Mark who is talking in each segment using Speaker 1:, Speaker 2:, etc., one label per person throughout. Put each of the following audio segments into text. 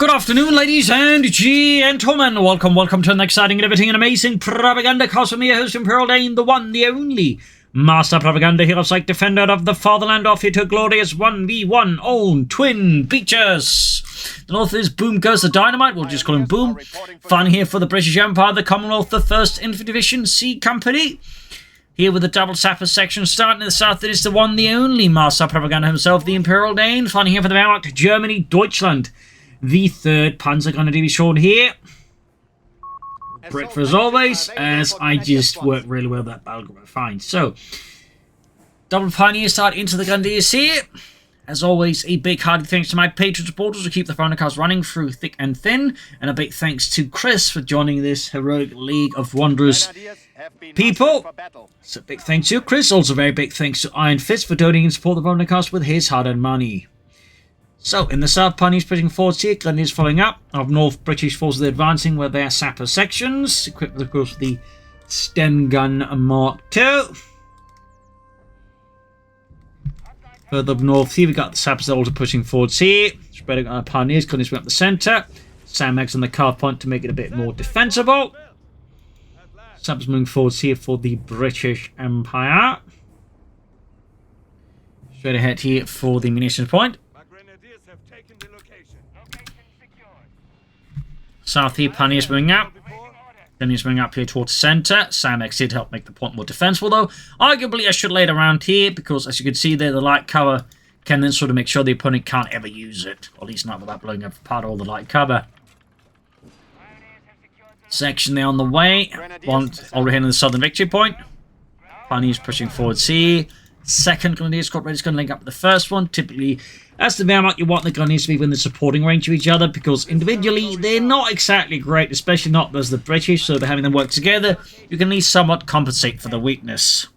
Speaker 1: Good afternoon, ladies and gentlemen. Welcome to an exciting and everything and amazing Propagandacast with me, your host, ImperialDane, the one, the only Master Propaganda Hero Psych Defender of the Fatherland, off here to a glorious 1v1 own twin beaches. The North is Boom Goes the Dynamite, we'll just call him Boom. Fun here for the British Empire, the Commonwealth, the 1st Infantry Division, C Company. Here with the double sapper section, starting in the south, it is the one, the only Master Propaganda himself, the ImperialDane. Fun here for the Wehrmacht, Germany, Deutschland. The 3rd Panzer Division here. Breakthrough as always, as I just worked really well that battle group. Fine. So, double pioneer start into the Grenadiers here. As always, a big hearty thanks to my Patreon supporters who keep the Propagandacast running through thick and thin. And a big thanks to Chris for joining this heroic League of Wanderers people. So, big thanks to you, Chris. Also, very big thanks to Iron Fist for donating and support the Propagandacast with his hard-earned money. So, in the south, pioneers pushing forwards here, Grenadiers following up. Up north, British forces are advancing with their sapper sections, equipped, of course, with the Sten Gun Mark II. Further up north here, we got the sappers also pushing forwards here, spreading our pioneers, Grenadiers up the centre. Samex on the carve point to make it a bit more defensible. Sappers moving forwards here for the British Empire. Straight ahead here for the munitions point. South here, pioneers moving up. Pioneers moving up here towards the centre. Samex did help make the point more defensible, though. Arguably, I should lay it around here, because as you can see there, the light cover can then sort of make sure the opponent can't ever use it. Or at least not without blowing up part of all the light cover. Section there on the way. One already in the southern victory point. Pioneers pushing forwards here. Second Grenadier Squad ready is going to link up with the first one. Typically, as the Wehrmacht, you want the Grenadiers to be within the supporting range of each other, because individually, they're not exactly great, especially not as the British, so by having them work together, you can at least somewhat compensate for the weakness.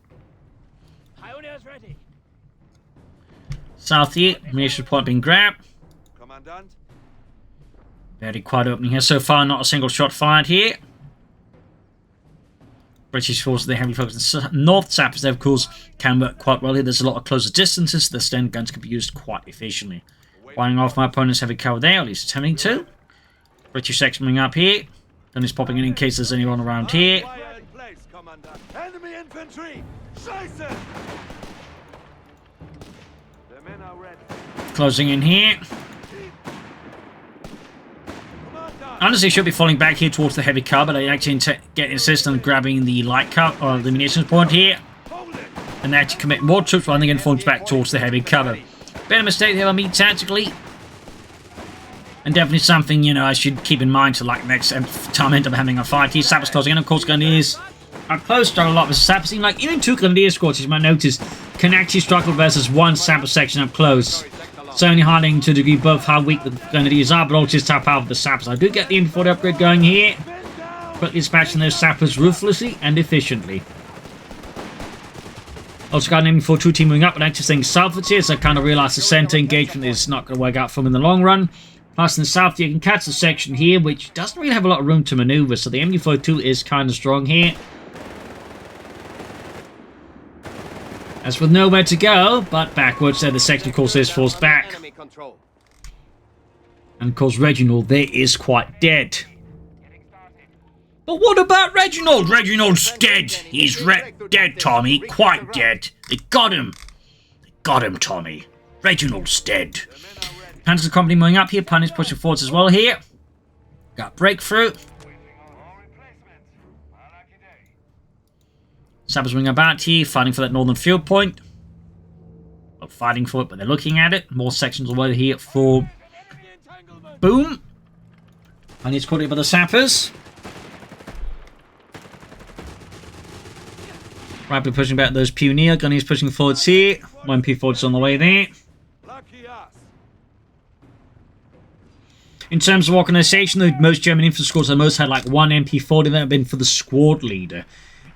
Speaker 1: South here, munition point being grabbed. Very quiet opening here so far, not a single shot fired here. British forces, they heavily focused on north. Sappers, they of course can work quite well here. There's a lot of closer distances, so the Sten guns can be used quite efficiently. Firing off my opponent's heavy cover there, at least attempting to. British section coming up here. Then he's popping in case there's anyone around here.
Speaker 2: Enemy infantry!
Speaker 1: Closing in here. Honestly, should be falling back here towards the heavy cover, but I actually get insist on grabbing the light cover or the munitions point here, and they actually commit more troops rather than getting formed back towards the heavy cover. Bit of a mistake there on me tactically, and definitely something, you know, I should keep in mind to like next time I end up having a fight here. Sappers closing in, of course, Grenadiers are close, struggle a lot with Sappers. Seem like even 2 Grenadier squads, you might notice, can actually struggle versus 1 Sapper section up close. It's only highlighting to a degree both how weak the Grenadiers are, but also just how powerful the Sappers. I do get the MP40 upgrade going here. Quickly dispatching those Sappers ruthlessly and efficiently. Also got an MP42 team moving up, but I just think southwards here, so I kind of realised the centre engagement is not going to work out for them in the long run. Plus in the south you can catch the section here, which doesn't really have a lot of room to manoeuvre, so the MP42 is kind of strong here. As with nowhere to go, but backwards there, the section of course is forced back. And of course Reginald there is quite dead. But what about Reginald? Reginald's dead. He's dead, Tommy. Quite dead. They got him. They got him, Tommy. Reginald's dead. Panzer Company moving up here. Pioneers pushing forwards as well here. Got Breakthrough. Sappers moving about here, fighting for that northern field point. Not fighting for it, but they're looking at it. More sections over here for Boom. And he's caught it by the Sappers. Rapidly pushing back those Pioneer. Gunnies pushing forwards here. 1 P40's on the way there. In terms of organisation, the most German infantry squads at most had like 1 MP40 that have been for the squad leader.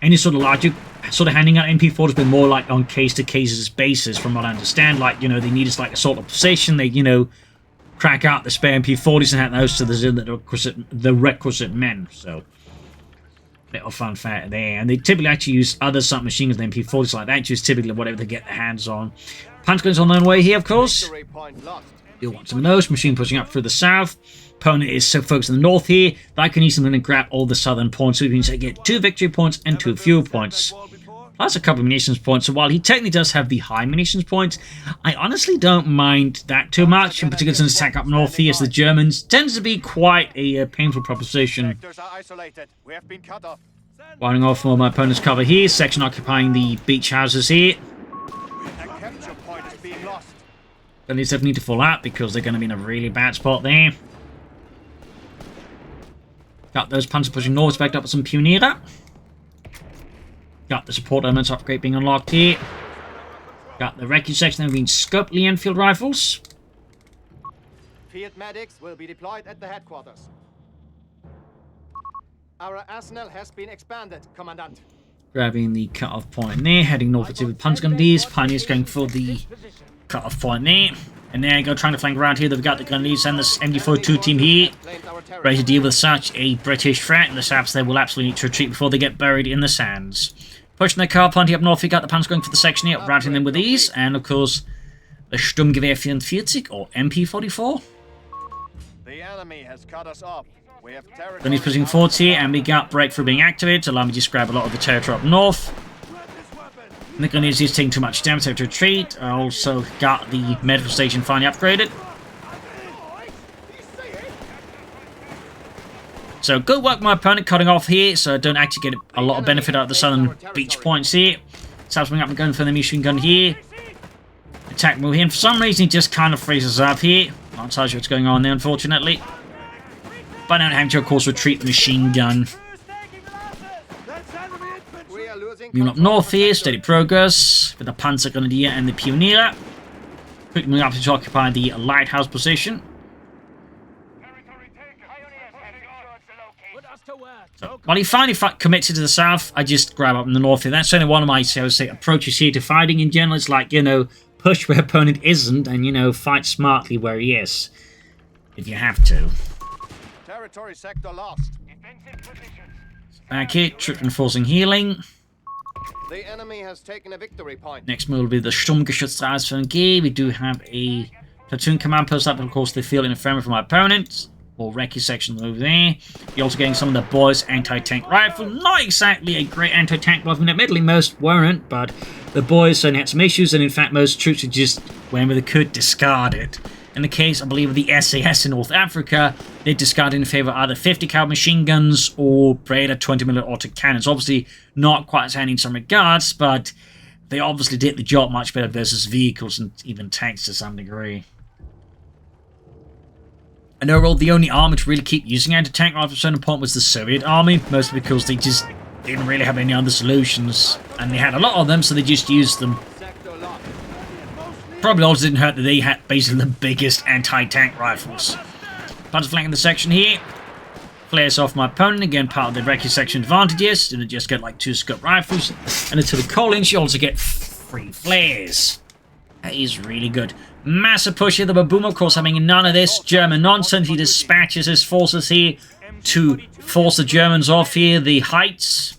Speaker 1: Any sort of larger sort of handing out MP4 has been more like on case-to-cases basis, from what I understand. Like, you know, they need us like a sort of position. They, you know, crack out the spare MP40s and hand those to the requisite men. So, little fun fact there. And they typically actually use other submachine guns than MP40s like that. Just typically whatever they get their hands on. Punch guns on their way here, of course. You'll want some of those. Machine pushing up through the south. Opponent is so focused on the north here that I can use something to grab all the southern points, so it means I get 2 victory points and 2 fuel points. Plus a couple of munitions points, so while he technically does have the high munitions points, I honestly don't mind that too much, in particular since attack up north here as the Germans tends to be quite a painful proposition. Winding off all my opponent's cover here, section occupying the beach houses here. Then these definitely need to fall out because they're going to be in a really bad spot there. Got those panzers pushing north, backed up with some Pioneer. Got the support elements upgrade being unlocked here. Got the wreckage section that being scoped Lee Enfield rifles.
Speaker 3: Field medics will be deployed at the headquarters. Our arsenal has been expanded, Commandant.
Speaker 1: Grabbing the cut-off point there, heading north to the Panzer Grenadiers. Pioneers going for the cut-off point there. And there you go, trying to flank around here. They've got the Grenadiers and this MD42 team here, ready to deal with such a British threat. And the Saps there will absolutely need to retreat before they get buried in the sands. Pushing their car plenty up north, we got the Panzer going for the section here, routing them with ease. And of course, the Sturmgewehr 44 or MP44.
Speaker 3: The enemy has cut us off. We have territory.
Speaker 1: Then he's pushing forwards here, and we got Breakthrough being activated to allow me to just grab a lot of the territory up north. And the Grenadiers is taking too much damage, so to retreat. I also got the medical station finally upgraded. So good work my opponent cutting off here, so I don't actually get a lot of benefit out of the southern beach points here. So up and going for the machine gun here. Attack move here, and for some reason he just kind of freezes up here. Not entirely sure what's going on there, unfortunately. But I don't have to, of course, retreat the machine gun. Moving up north here, steady progress with the Panzer Grenadier and the Pioneer. Quickly moving up to occupy the lighthouse position. So, while he finally commits to the south, I just grab up in the north here. That's only one of my, so to say, approaches here to fighting in general. It's like, you know, push where opponent isn't and, you know, fight smartly where he is. If you have to.
Speaker 3: Territory sector lost.
Speaker 1: Back here, troop enforcing healing.
Speaker 3: The enemy has taken a victory point.
Speaker 1: Next move will be the Sturmgeschütz. We do have a platoon command post up, but of course they feel interference from my opponent. Or recce section over there. You're also getting some of the boys' anti-tank rifle. Not exactly a great anti-tank rifle. Admittedly, most weren't, but the boys certainly had some issues, and in fact, most troops would just, whenever they could, discard it. In the case, I believe, of the SAS in North Africa, they discarded in favor of either 50 caliber machine guns or Breda 20mm autocannons. Obviously, not quite as handy in some regards, but they obviously did the job much better versus vehicles and even tanks to some degree. And overall, the only army to really keep using anti-tank rifles at a certain point was the Soviet army, mostly because they just didn't really have any other solutions. And they had a lot of them, so they just used them. Probably also didn't hurt that they had basically the biggest anti-tank rifles. Panzer flanking the section here. Flares off my opponent, again part of the recce section advantages. Didn't just get like 2 scope rifles. And into the Collins, you also get 3 flares. That is really good. Massive push here, the Baboom, of course, having none of this German nonsense. He dispatches his forces here to force the Germans off here, the heights.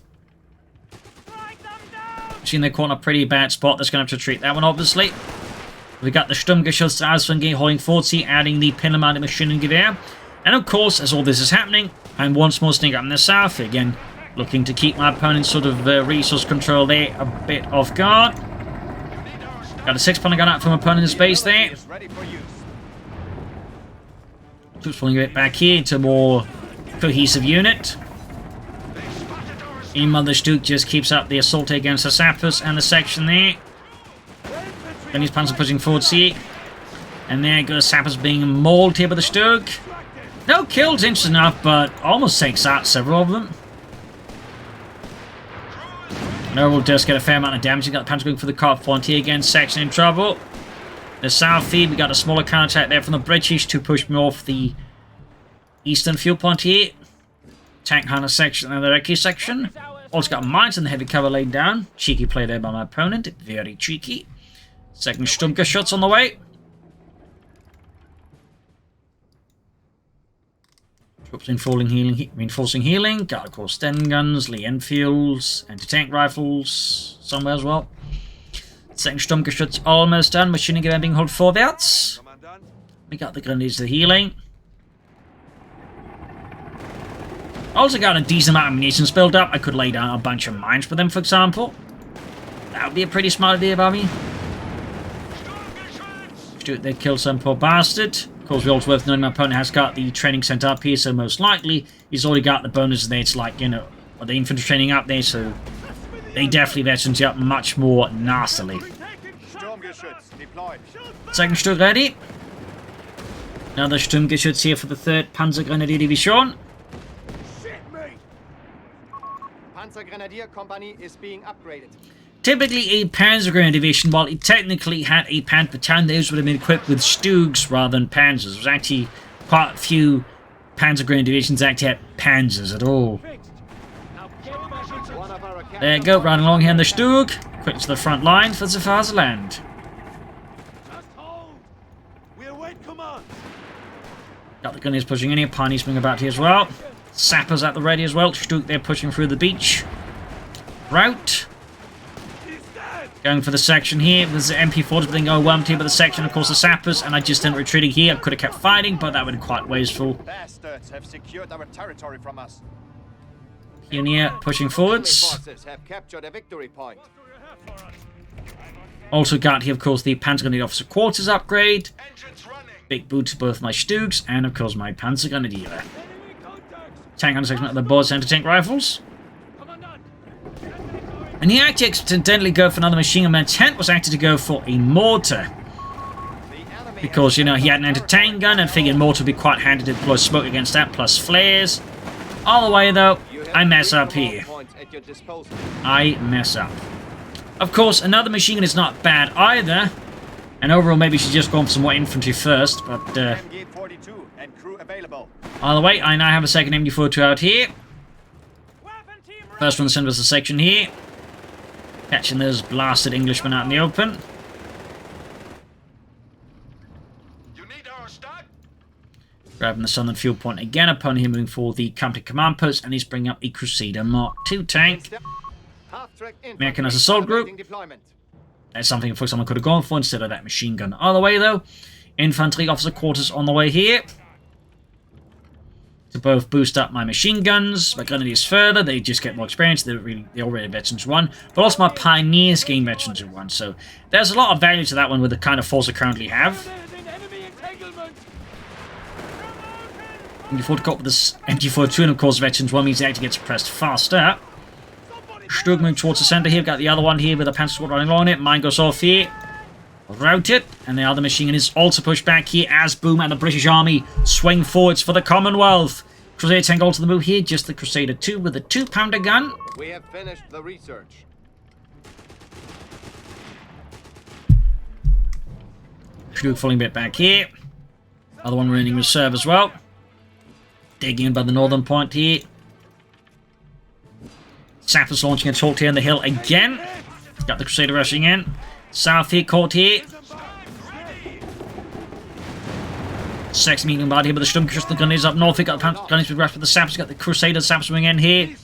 Speaker 1: Seeing they're caught in a pretty bad spot. That's going to have to treat that one, obviously. We got the Sturmgeschütz holding forts here, adding the Pinnermounted Maschinengewehr. And of course, as all this is happening, I'm once more sneaking up in the south. Again, looking to keep my opponent's sort of resource control there a bit off guard. Got a 6-pounder gun out from opponent's base there. Troops pulling a bit back here into a more cohesive unit. Mother Stuke just keeps up the assault against the sappers and the section there. Then his panzer pushing forwards here. And there goes sappers being mauled here by the Stuke. No kills, interesting enough, but almost takes out several of them. Norwell does get a fair amount of damage. We got the panzer going for the cut point here again. Section in trouble. The south feed, we got a smaller counterattack there from the British to push me off the eastern fuel point here. Tank hunter section and the recce section. Also got mines in the heavy cover laid down. Cheeky play there by my opponent. Very cheeky. Second Sturmgeschütz on the way. Troops reinforcing healing. Got, of course, Sten guns, Lee Enfields, anti-tank rifles somewhere as well. Second Sturmgeschütz almost done. Maschinengewehr being held vorwärts. We got the grenadiers to healing. Also got a decent amount of munitions built up. I could lay down a bunch of mines for them, for example. That would be a pretty smart idea by me. They kill some poor bastard. Of course, we're also worth knowing my opponent has got the training center up here, so most likely he's already got the bonuses there. It's like, you know, the infantry training up there, so they definitely veterans you up much more nastily. Second Sturm ready. Another Sturmgeschütz here for the 3rd Panzergrenadier Division.
Speaker 3: Panzergrenadier Company is being upgraded.
Speaker 1: Typically a Panzergrenadier division, while it technically had a Panzer battalion, those would have been equipped with Stugs rather than Panzers. There was actually quite a few Panzergrenadier divisions that actually had Panzers at all. There you go, running along here in the Stug. Quick to the front line for the Fatherland. Got the Grenadiers pushing in here, Pioneers being about here as well. Sappers at the ready as well. Stug there pushing through the beach. Route. Going for the section here. There's the MP4s being overwhelmed here by the section, of course, the sappers, and I just didn't retreating here. I could have kept fighting, but that would have been quite wasteful.
Speaker 3: Bastards have secured our territory from us.
Speaker 1: Pioneer pushing forwards.
Speaker 3: Have captured a victory point.
Speaker 1: Also got here, of course, the Panzergrenadier Officer Quarters upgrade. Big boot to both my Stugs, and of course my Panzergrenadier. Tank on section at the board center tank rifles. And he actually accidentally go for another machine gun. My intent was actually to go for a mortar. Because, you know, he had an anti-tank gun and figured mortar would be quite handy to deploy smoke against that, plus flares. All the way, though, I mess up here. I mess up. Of course, another machine gun is not bad either. And overall, maybe she just gone for some more infantry first, but either way, I now have a second MG42 out here. First one to send us a section here. Catching those blasted Englishmen out in the open. Grabbing the southern fuel point again. Upon him moving for the company command post, and he's bringing up a Crusader Mark II tank. Mechanized assault group. That's something for someone could have gone for instead of that machine gun. Either way, though, infantry officer quarters on the way here. To both boost up my machine guns, my grenadiers further, they just get more experience, they're already veterans 1, but also my pioneers gain veterans 1, so there's a lot of value to that one with the kind of force I currently have. MG4 to cope with this MG42, and of course veterans 1 means it actually gets pressed faster. Stug moving towards the center here, we've got the other one here with a Panzer squad running along it, mine goes off here. Routed, and the other machine gun is also pushed back here as Boom and the British Army swing forwards for the Commonwealth. Crusader tank all to the move here, just the Crusader 2 with a 2-pounder gun.
Speaker 3: We have finished the research.
Speaker 1: Stug falling a bit back here. Other one running reserve as well. Digging in by the northern point here. Sappers launching a talk here on the hill again. Got the Crusader rushing in. South here, caught here. Second medium guard here with the Sturmgeschütz, the Grenadiers up north. We got the Grenadiers with rush with the Sappers. Got the Crusader Sappers swing in here.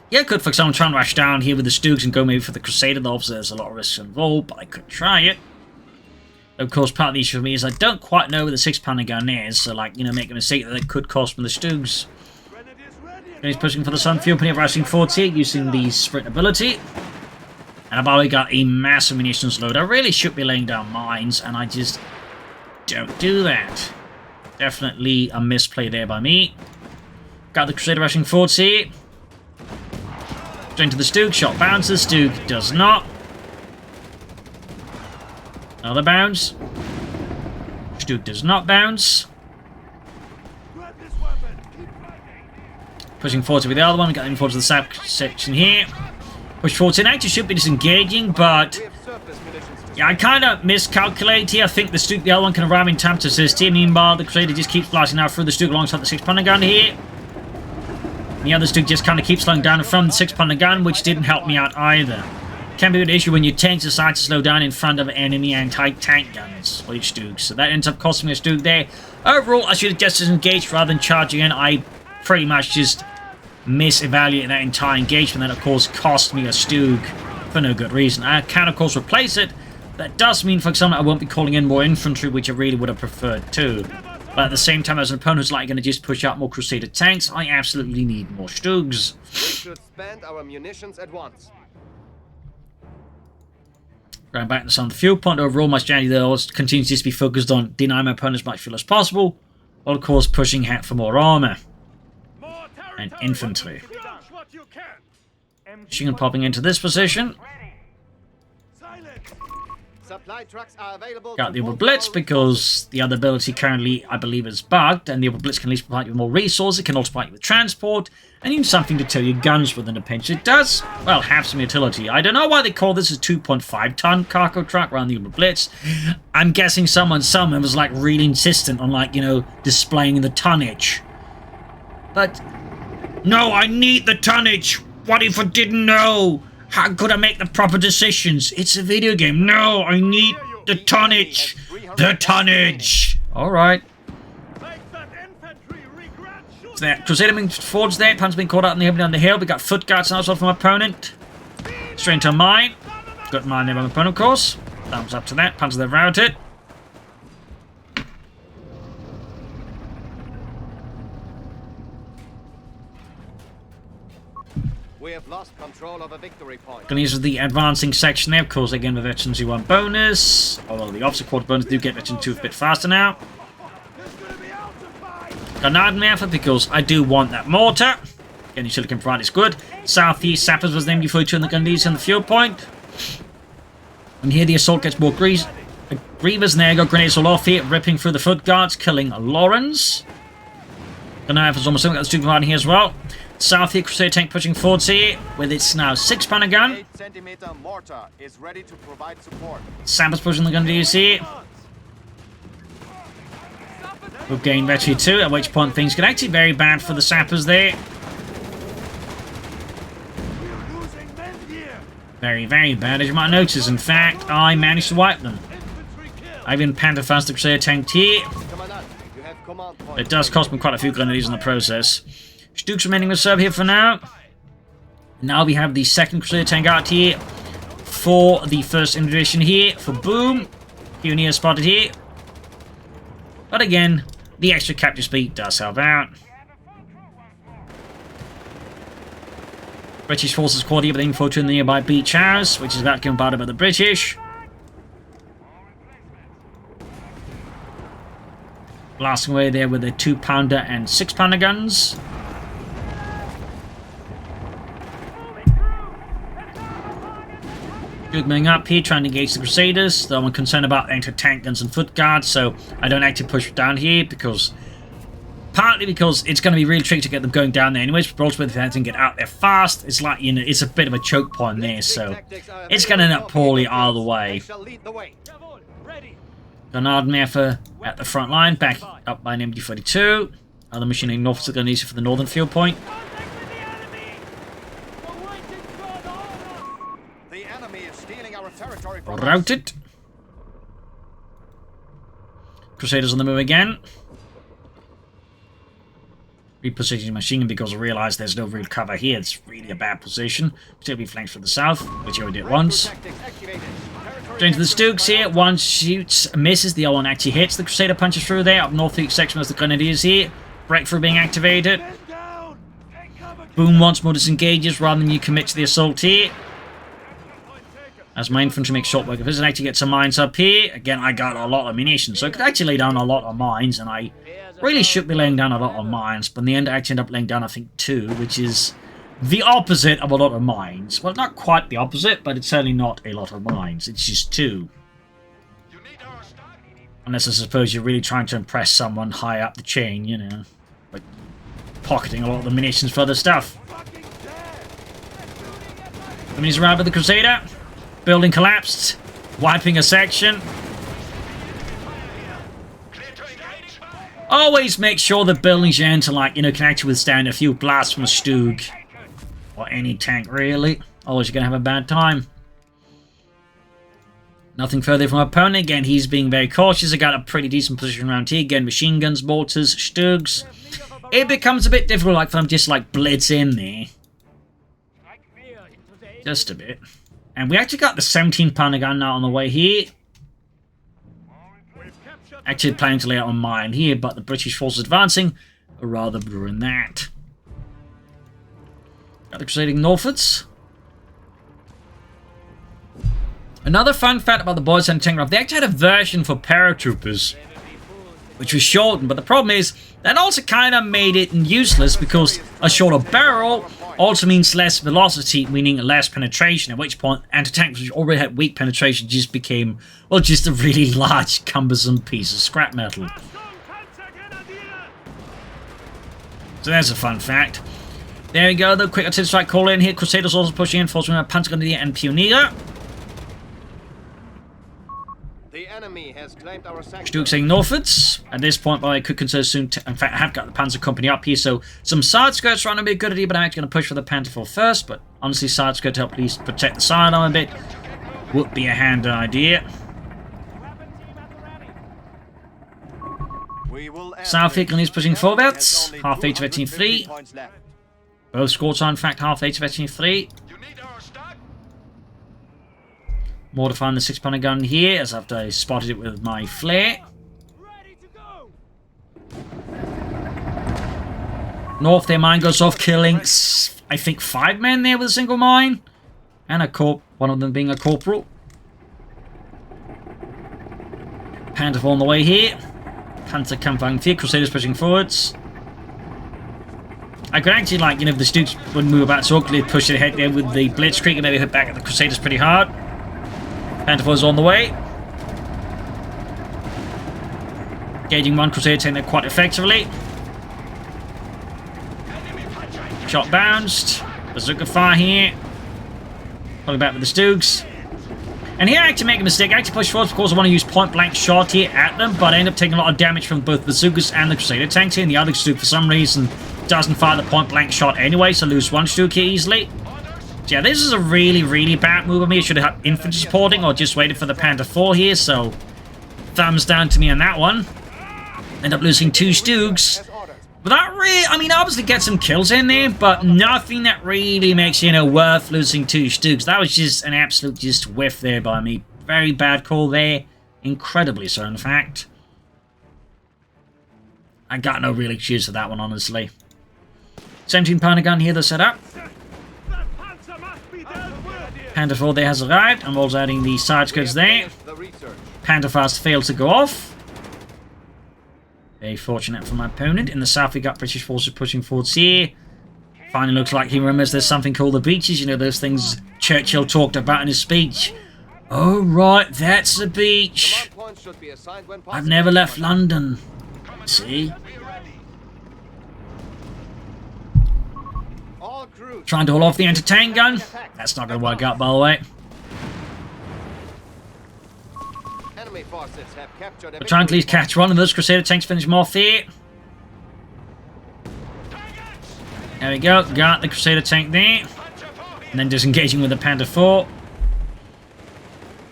Speaker 1: Yeah, good for someone trying to rush down here with the Stugs and go maybe for the Crusader. Obviously, there's a lot of risks involved, but I could try it. Of course, part of the issue for me is I don't quite know where the 6-pounder gun is, so, like, you know, make a mistake that it could cost me the Stugs. And he's pushing for the Sun Field, putting up rushing forwards here, using the sprint ability. And I've already got a massive munitions load. I really should be laying down mines, and I just don't do that. Definitely a misplay there by me. Got the Crusader rushing forwards here. Straight to the Stug, shot bounces, Stug does not. Another bounce. Stug does not bounce. Pushing forward with the other one, got him forward to the sap section here. Push forward in, actually should be disengaging, but yeah, I kind of miscalculate here. I think the Stug, the other one, can arrive in time to assist here. Meanwhile, the Crusader just keeps blasting out through the Stug alongside the 6-pounder gun here. The other Stug just kind of keeps slowing down from the 6-pounder gun, which didn't help me out either. Can be an issue when your tanks decide to slow down in front of enemy anti-tank guns, or each Stug. So that ends up costing me a Stug there. Overall, I should have just disengaged rather than charging in. I pretty much just misevaluated that entire engagement. That, of course, cost me a Stug for no good reason. I can, of course, replace it, That does mean, for example, I won't be calling in more infantry, which I really would have preferred too. But at the same time, as an opponent who's likely going to just push out more Crusader tanks, I absolutely need more Stugs.
Speaker 3: We should spend our munitions at once.
Speaker 1: Going back to some of the fuel point, overall my strategy though continues to be focused on denying my opponent as much fuel as possible, while of course pushing out for more armor and infantry. Machine gun popping into this position.
Speaker 3: Supply trucks are available.
Speaker 1: Got the Upper Blitz because the other ability currently, I believe, is bugged, and the Upper Blitz can at least provide you with more resources. It can also provide you with transport, and even something to tow your guns within a pinch. It does, well, have some utility. I don't know why they call this a 2.5-ton cargo truck around the Upper Blitz. I'm guessing someone was like really insistent on, like, you know, displaying the tonnage. But no, I need the tonnage. What if I didn't know? How could I make the proper decisions? It's a video game. No, I need the tonnage. The tonnage. Alright. So there, Crusader being forged there. Pan's been caught out in the opening on the hill. We got foot guards now as well from my opponent. Straight into a mine. Got mine there by my opponent, of course. Thumbs up to that. Pan's there routed.
Speaker 3: We have lost control of a victory point.
Speaker 1: Gonna use the advancing section there, of course, again with Veterans 1 bonus. Although the officer quarter bonus do get Veteran 2 a bit faster now. Grenade Method because I do want that mortar. Again, utility can provide is good. Southeast Sappers was named before 2 in the Gundis and the fuel point. And here the assault gets more Grievers, and there you go, grenades all off here, ripping through the foot guards, killing Lawrence. Grenade is almost got the student riding here as well. South here, Crusader tank pushing forwards here with its now 6-pounder gun.
Speaker 3: 8-centimeter mortar is ready to provide support.
Speaker 1: Sappers pushing the Gundis here. We'll gain Veteran 2, at which point things get actually very bad for the Sappers there. Very, very bad, as you might notice. In fact, I managed to wipe them. I even Panther-fast the Crusader tank here. It does cost me quite a few grenades in the process. Stugs remaining reserve here for now. Now we have the second Crusader tank out here for the first invasion here for Boom. Pioneer spotted here. But again, the extra capture speed does help out. British forces caught here with info to the nearby beach house, which is about to get bombarded by the British. Blasting away there with their 2-pounder and 6-pounder guns. Moving up here, trying to engage the Crusaders, though I'm concerned about anti-tank guns and foot guards, so I don't actually push down here, because partly because it's going to be really tricky to get them going down there anyways, but also if they can get out there fast, it's like, you know, it's a bit of a choke point there, so it's going to end up poorly either way. Grenade Method at the front line, back up by an MD-42. Other machining north is going to use it for the northern field point. Routed. Crusaders on the move again. Repositioning machine gun because I realise there's no real cover here. It's really a bad position. Particularly flanked from the south, which I already did once. Straight into the Stooks here. One shoots, misses. The other one actually hits. The Crusader punches through there. Up north east section as the Grenadiers here. Breakthrough being activated. Boom once more disengages rather than you commit to the assault here. As my infantry makes short work of this, and actually get some mines up here. Again, I got a lot of munitions, so I could actually lay down a lot of mines, and I really should be laying down a lot of mines, but in the end I actually end up laying down, I think, 2, which is the opposite of a lot of mines. Well, not quite the opposite, but it's certainly not a lot of mines. It's just 2. Unless I suppose you're really trying to impress someone high up the chain, you know, like pocketing a lot of the munitions for other stuff. The minis arrived with the Crusader. Building collapsed, wiping a section. Always make sure the buildings you enter, like, you know, can actually withstand a few blasts from a Stug. Or any tank, really. Otherwise, you're going to have a bad time. Nothing further from our opponent. Again, he's being very cautious. I got a pretty decent position around here. Again, machine guns, mortars, Stugs. It becomes a bit difficult, like, for them just, like, blitz in there. Just a bit. And we actually got the 17-pounder gun now on the way here. Actually planning to lay out on mine here, but the British forces advancing are rather ruin that. Got the Crusading northwards. Another fun fact about the boys and tank, they actually had a version for paratroopers, which was shortened, but the problem is that also kind of made it useless because a shorter barrel also means less velocity, meaning less penetration, at which point anti-tanks, which already had weak penetration, just became, well, just a really large, cumbersome piece of scrap metal. So there's a fun fact. There we go, the quick artillery strike call in here. Crusaders also pushing in, forcing Panzergrenadier and Pionier.
Speaker 3: The enemy has claimed our sector.
Speaker 1: Stuke saying northwards. At this point, I could consider soon. In fact, I have got the Panzer Company up here, so some side skirts around would be a good idea, but I'm actually going to push for the Panther 4 first. But honestly, side skirt to help at least protect the sidearm a bit would be a handy idea. South Eagle is pushing forwards. Half H of 18-3. Both squads are in fact half H of 18-3. Mortifying the 6-pounder gun here, as after I spotted it with my flare. North, their mine goes off, killing, I think, 5 men there with a single mine. And a corp, one of them being a corporal. Panther on the way here. Panther Kampfwagen 4, Crusaders pushing forwards. I could actually, like, if the Stukes wouldn't move about so quickly, push it ahead there with the Blitzkrieg and maybe hit back at the Crusaders pretty hard. Panther is on the way. Gauging one Crusader taking that quite effectively. Shot bounced. Bazooka fire here. Pulling back with the Stoogs. And here I actually make a mistake. I actually push forward because I want to use point blank shot here at them, but I end up taking a lot of damage from both bazookas and the Crusader tanks here. And the other Stoog, for some reason, doesn't fire the point blank shot anyway, so I lose one Stoog here easily. So yeah, this is a really, really bad move of me. I should have had infantry supporting or just waited for the Panther 4 here, so thumbs down to me on that one. End up losing 2 Stoogs. But that really, I mean, obviously get some kills in there, but nothing that really makes, worth losing 2 Stoogs. That was just an absolute just whiff there by me. Very bad call there. Incredibly so, in fact. I got no real excuse for that one, honestly. 17-pounder gun here, the setup. Panther 4 there has arrived. I'm also adding the side skirts there. Panther fast failed to go off. Very fortunate for my opponent. In the south, we got British forces pushing forwards here. Finally looks like he remembers there's something called the beaches. Those things Churchill talked about in his speech. Oh, right, that's a beach. I've never left London. See? Trying to hold off the anti-tank gun. That's not going to work out, by the way. We're trying to at least catch one of those Crusader tanks, finish them off here. There we go. Got the Crusader tank there. And then disengaging with the Panther 4.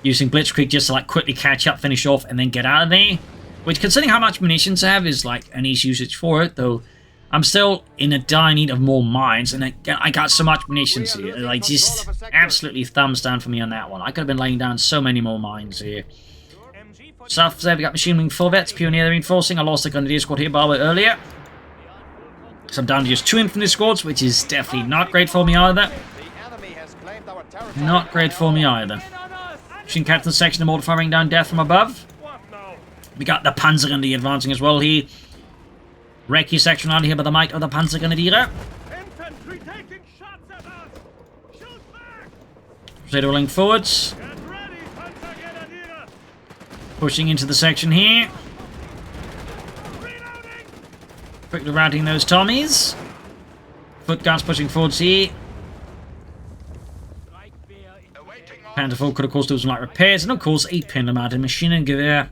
Speaker 1: Using Blitzkrieg just to quickly catch up, finish off, and then get out of there. Which, considering how much munitions I have, is an easy usage for it, though. I'm still in a dire need of more mines, and I got so much munitions here. Just absolutely thumbs down for me on that one. I could have been laying down so many more mines here. South there, we got machine wing corvettes, Pioneer reinforcing. I lost the Grenadier squad here by the way earlier. So I'm down to just 2 infantry squads, which is definitely not great for me either. Not great for me either. Machine captain section of mortar firing down death from above. We got the Panzergrenadier advancing as well here. Recce section around here by the might of the Panzergrenadier. Crusader rolling forwards. Pushing into the section here. Quickly routing those Tommies. Foot guards pushing forwards here. Panther 4 could of course do some light repairs, and of course a Pin-Mounted machine and gewehr.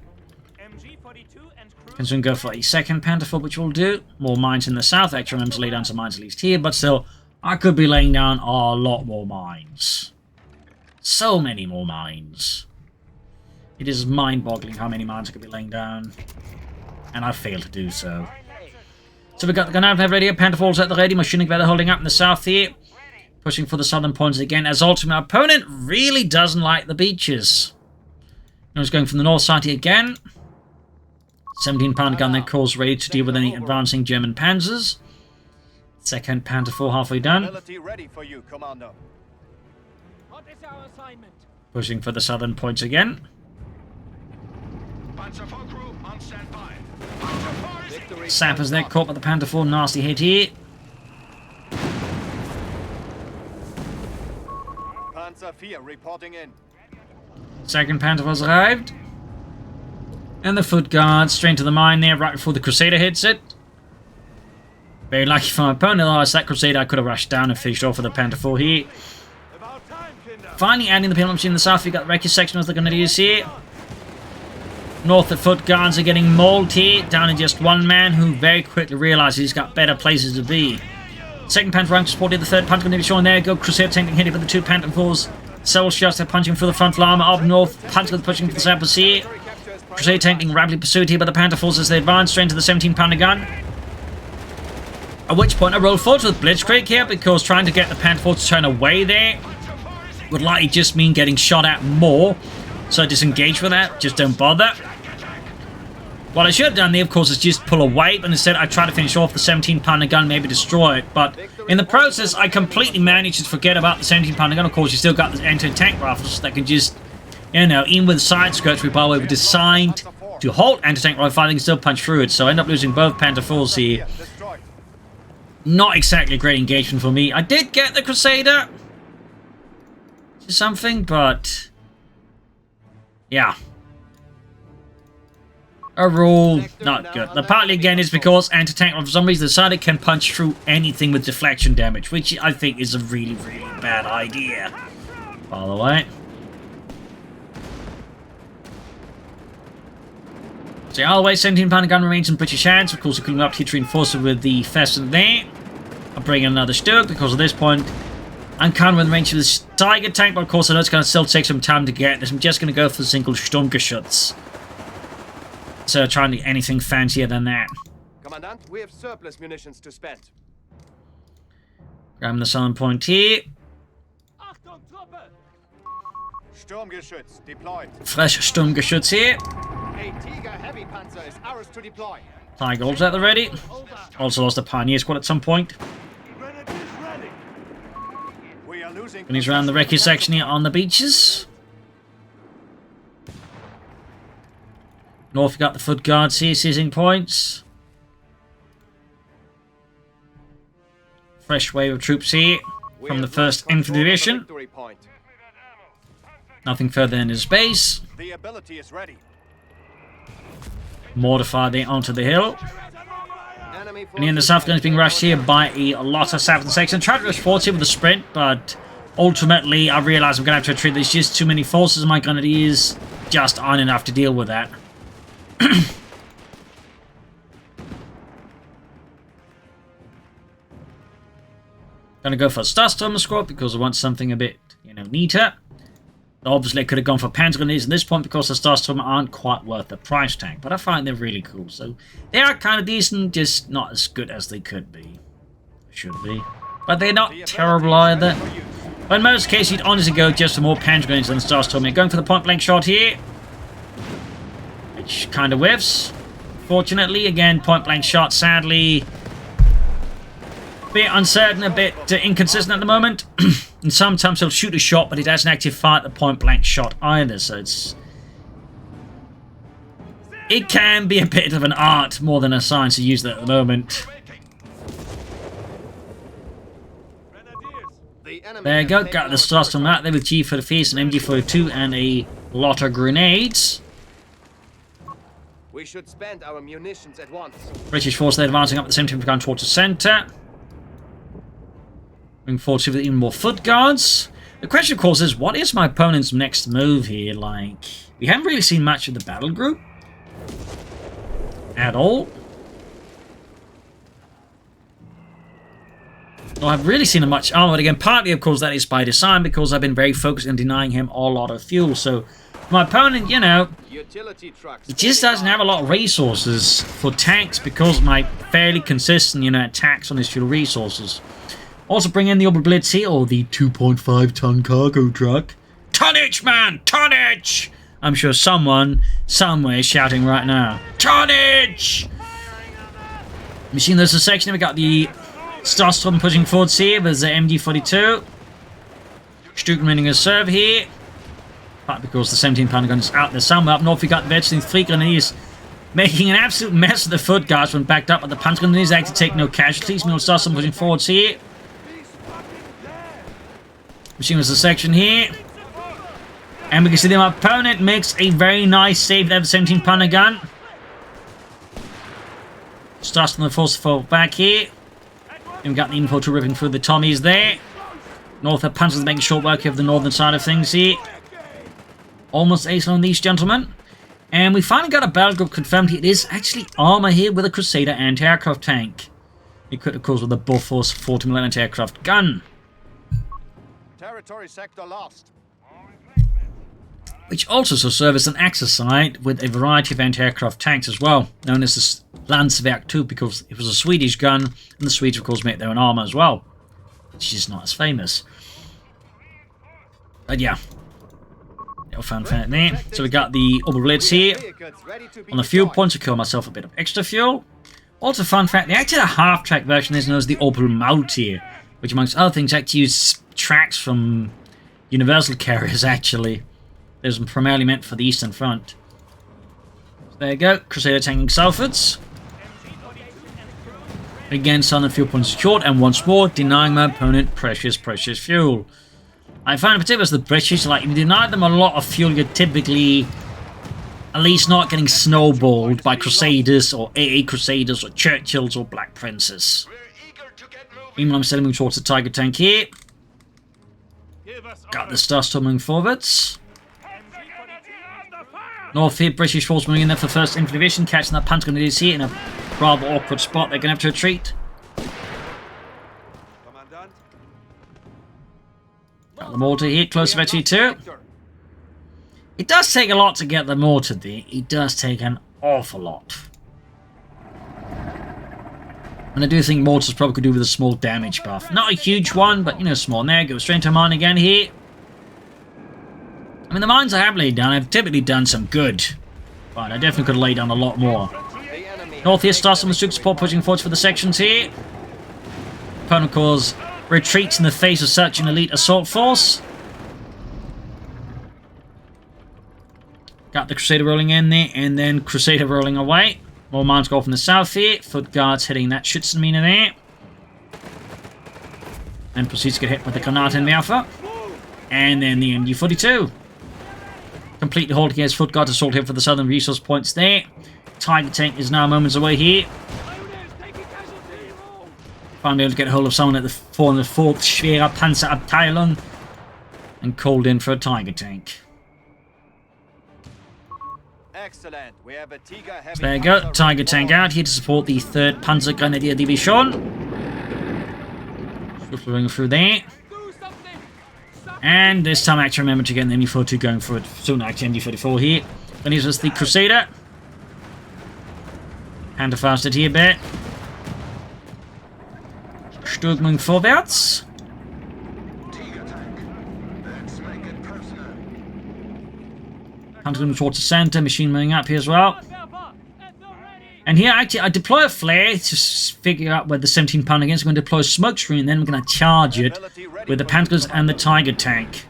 Speaker 1: Can soon go for a second Panther 4, which will do. More mines in the south. Actually, remember to lay down some mines at least here, but still, I could be laying down a lot more mines. So many more mines. It is mind-boggling how many mines I could be laying down, and I failed to do so. So we got the gun out ready. Panther 4's at the ready. Machine gewehr holding up in the south here. Pushing for the southern points again, as ultimately my opponent really doesn't like the beaches. Now he's going from the north side here again. 17-pounder gun then calls ready to deal with any advancing German panzers. Second Panther 4 halfway done.
Speaker 3: Ready for you, Commander.
Speaker 4: What is our assignment?
Speaker 1: Pushing for the southern points again.
Speaker 2: Panzer 4 crew on standby.
Speaker 3: Victory.
Speaker 1: Sappers there caught by the Panther 4. Nasty hit here.
Speaker 3: Panzer 4 reporting in.
Speaker 1: Second Panther has arrived. And the foot guard straight to the mine there right before the Crusader hits it. Very lucky for my opponent, otherwise that Crusader I could have rushed down and finished off with the Panther 4 here.
Speaker 2: About time, Kinder.
Speaker 1: Finally adding the penalty in the south, we got the wreckage section of the Grenadiers here. North, the foot guards are getting mauled here, down to just one man who very quickly realizes he's got better places to be. Second Panther rank supported the third Panther Grenadier showing there. Go Crusader tanking hit it with the two Panther 4s. Several shots are punching through the frontal armor up north. Panther pushing for the Sappers here. Crusader tanking rapidly pursued here by the Panther 4s as they advance straight into the 17-pounder gun. At which point I roll forward with Blitzkrieg here because trying to get the Panther 4 to turn away there would likely just mean getting shot at more. So I disengage with that, just don't bother. What I should have done there, of course, is just pull away, but instead I try to finish off the 17-pounder gun, maybe destroy it. But in the process, I completely managed to forget about the 17-pounder gun. Of course, you still got the anti-tank rifles that can just, you know, even with side skirts, by the way, were designed to halt anti-tank rifle fire, they can still punch through it. So I end up losing both Panther 4s here. Not exactly a great engagement for me. I did get the Crusader. Something, but yeah. Overall, not good. The partly again is because anti-tank for some reason decided can punch through anything with deflection damage, which I think is a really, really bad idea. By the way. So either way, 17-pounder gun remains in British hands. Of course, we're coming up here to reinforce it with the Pheasant there. I'll bring in another Sturk because at this point, I'm kind of in the range of this Tiger tank, but of course I know it's going to still take some time to get this. I'm just going to go for the single Sturmgeschütz. So trying to get anything fancier than that.
Speaker 3: Commandant, we have surplus munitions to spend.
Speaker 1: Grabbing the southern point here.
Speaker 4: Achtung, Truppe!
Speaker 3: Sturmgeschütz deployed.
Speaker 1: Fresh Sturmgeschütz here.
Speaker 3: A Tiger heavy panzer is ours to deploy.
Speaker 1: Tiger Golds at the ready. Also lost the Pioneer squad at some point.
Speaker 2: Grenadiers ready.
Speaker 3: We are losing.
Speaker 1: And he's around the wreckage section here on the beaches. North, we got the foot guards here, seizing points. Fresh wave of troops here from the 1st Infantry Division. Nothing further in his base.
Speaker 3: The ability is ready.
Speaker 1: Mortify there onto the hill. And in the south gun is being rushed here by a lot of 7th and 6th. And tried to rush forward here with a sprint, but ultimately I realised I'm going to have to retreat. There's just too many forces. My Grenadiers just aren't enough to deal with that. Gonna go for a Starstormer squad because I want something a bit, you know, neater. Obviously, I could have gone for Panzer Grenadiers at this point because the Starstormer aren't quite worth the price tag, but I find they're really cool. So they are kind of decent, just not as good as they could be. Should be. But they're not terrible either. But in most cases, you'd honestly go just for more Panzer Grenadiers than the Starstormer. Going for the point-blank shot here. Which kind of whiffs. Fortunately, again, point-blank shot, sadly, a bit uncertain, a bit inconsistent at the moment. And sometimes he'll shoot a shot, but he doesn't actually fire the point-blank shot either, so it can be a bit of an art more than a science to use that at the moment. There you go, got the thrust on that there with G for the face, an MG42, and a lot of grenades.
Speaker 3: We should spend our munitions at once.
Speaker 1: British force there advancing up the 17th gun towards the centre. Moving forward with even more foot guards. The question, of course, is what is my opponent's next move here? Like, we haven't really seen much of the battle group at all. Well, I've really seen much armor. Again, partly, of course, that is by design because I've been very focused on denying him a lot of fuel. So, my opponent, you know, he just doesn't have a lot of resources for tanks because of my fairly consistent, you know, attacks on his fuel resources. Also bring in the Orbital Blitz here, or the 2.5 ton cargo truck. Tonnage, man! Tonnage! I'm sure someone, somewhere is shouting right now. Tonnage! Machine there's a section, we got the Starstorm pushing forwards here, there's the MG42. Stuken running a serve here. But because the 17-pounder gun is out there somewhere. Up north we got the veteran 3 grenadiers making an absolute mess of the foot guards when backed up, but the Panzer grenadiers actually take no casualties. Meanwhile, Starstorm pushing forwards here. Machine there's a section here. And we can see that my opponent makes a very nice save there with the 17-pounder gun. Starts on the force to fall back here. And we've got the infantry ripping through the Tommies there. North of Panzers making short work of the northern side of things here. Almost ace on these gentlemen. And we finally got a battle group confirmed here. It is actually armor here with a Crusader anti-aircraft tank. Equipped, of course, with a Bofors 40mm anti-aircraft gun.
Speaker 3: Territory sector lost.
Speaker 1: Which also serves as an axis site with a variety of anti-aircraft tanks as well, known as the Landsverk 2, because it was a Swedish gun, and the Swedes, of course, make their own armor as well, which is not as famous. But yeah, little fun fact there. So we got the Orbital Blitz here. On the fuel points, to kill myself a bit of extra fuel. Also, fun fact, they actually had a half-track version, is known as the Orbital Maut here, which, amongst other things, actually use tracks from Universal carriers, actually. It was primarily meant for the Eastern Front. So there you go, Crusader tanking Salfords. Again, Southern fuel points secured, and once more, denying my opponent precious fuel. I find in particular the British, like, if you deny them a lot of fuel, you're typically at least not getting snowballed by Crusaders, or AA Crusaders, or Churchills, or Black Princes. Meanwhile, I'm sending towards the Tiger tank here. Got the Starstorm moving forwards. North here, British force moving in there for the 1st Infantry Division, catching that Panzer Grenadiers here in a rather awkward spot. They're going to have to retreat. Got the mortar here, close to Vetri 2. It does take a lot to get the mortar there. It does take an awful lot. And I do think mortars probably could do with a small damage buff. Not a huge one, but, you know, small. There, go straight to mine again here. I mean, the mines I have laid down, I've typically done some good. But I definitely could have laid down a lot more. North here starts some Duke support pushing forwards for the sections here. Opponent, of course, retreats in the face of such an elite assault force. Got the Crusader rolling in there, and then Crusader rolling away. More mines go from the south here. Foot guards hitting that Schützenmine there. And proceeds to get hit with the Granate in the Alpha. And then the MG42. Completely halted against foot guard assault here for the southern resource points there. Tiger tank is now moments away here. Finally able to get hold of someone at the 404th Schwere Panzerabteilung. And called in for a Tiger tank.
Speaker 3: Excellent. We have a Tiger heavy.
Speaker 1: So there you go, Tiger tank out here to support the 3rd Panzer Grenadier Division. Swiftly going through there. And this time I actually remember to get an MG42 going for it. Soon actually MG34 here. Then here's the Crusader. Hand fasted here a bit. Stürmung vorwärts. Hunter moving towards the center, machine moving up here as well. And here, actually, I deploy a flare to figure out where the 17-pounder against. I'm going to deploy a smoke screen, and then I'm going to charge it with the Panthers and the Tiger tank.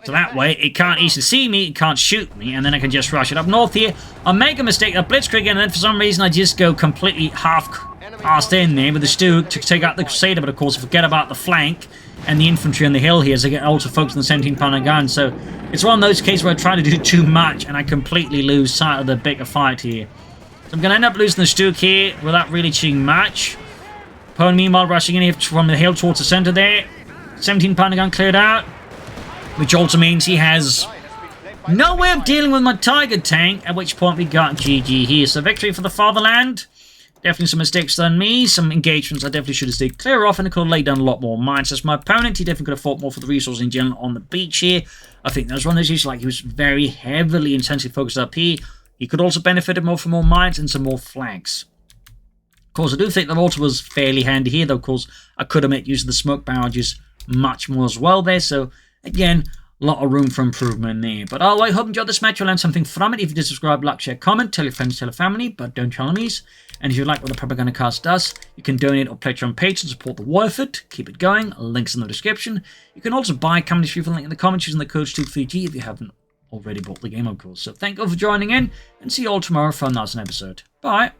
Speaker 1: So that way, it can't easily see me, it can't shoot me, and then I can just rush it up north here. I'll make a mistake, a blitzkrieg, and then for some reason I just go completely half-assed in there with the Stuke to take out the Crusader, but of course I forget about the flank and the infantry on the hill here as I get also focused on the 17-pounder gun. So it's one of those cases where I try to do too much and I completely lose sight of the bigger fight here. So I'm going to end up losing the Stuke here without really cheating much. Opponent meanwhile rushing in here from the hill towards the center there. 17-pounder gun cleared out, which also means he has no way of dealing with my Tiger tank, at which point we got GG here. So victory for the fatherland. Definitely some mistakes done me. Some engagements I definitely should have stayed clear off, and I could have laid down a lot more mines. As my opponent, he definitely could have fought more for the resources in general on the beach here. I think that was one of those issues, like he was very heavily intensely focused up here. He could also benefit more from more mines and some more flags. course, I do think the mortar was fairly handy here, though, of course, I could have made use of the smoke barrages much more as well there. So, again, a lot of room for improvement there. But I hope you enjoyed this match. You'll learn something from it. If you did, subscribe, like, share, comment, tell your friends, tell your family, but don't tell enemies. And if you like what the Propagandacast does, you can donate or pledge on Patreon to support the war effort. Keep it going. Links in the description. You can also buy Company Free for link in the comments using the code Coh3 if you haven't already bought the game, of course. So thank you all for joining in, and see you all tomorrow for another episode. Bye.